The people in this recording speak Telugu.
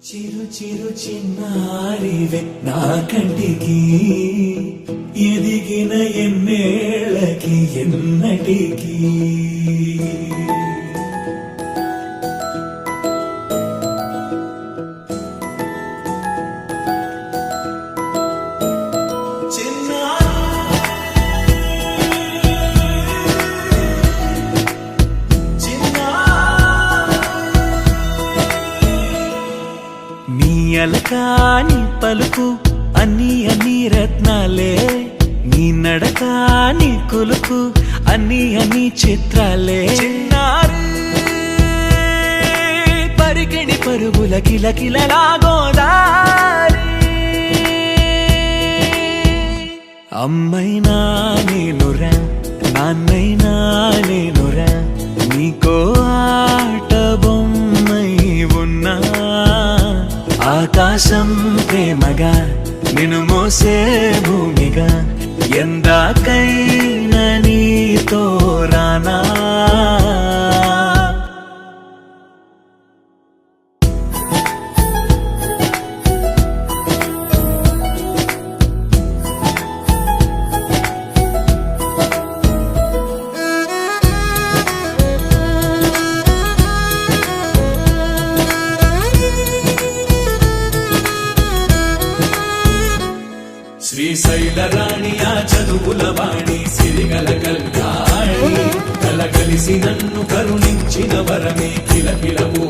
చిరు చిరు చిన్నారివే నా కంటికి ఎదిగిన ఎన్నేళ్ళకి ఎన్నటికి అలకాని పలుకు అన్ని అన్ని రత్నాలే నీ నడకాని కులుకు అన్ని అన్ని చిత్రాలే చిన్నారు పరికిణి పరుగుల కిలకిలలా గోదారి అమ్మైనా నేనురా నాన్నైనా నేనురా నీకో ఆట బొమ్మై ఉన్నా ఆకాశం ప్రేమగా నిన్ను మోసే భూమిగా ఎందాకైనా నీతో రానా శ్రీశైల రాణి ఆ చదువుల వాణి సిరిగల కల్యాణి కలగలిసి నన్ను కరుణించిన వరమే కిలకిలవు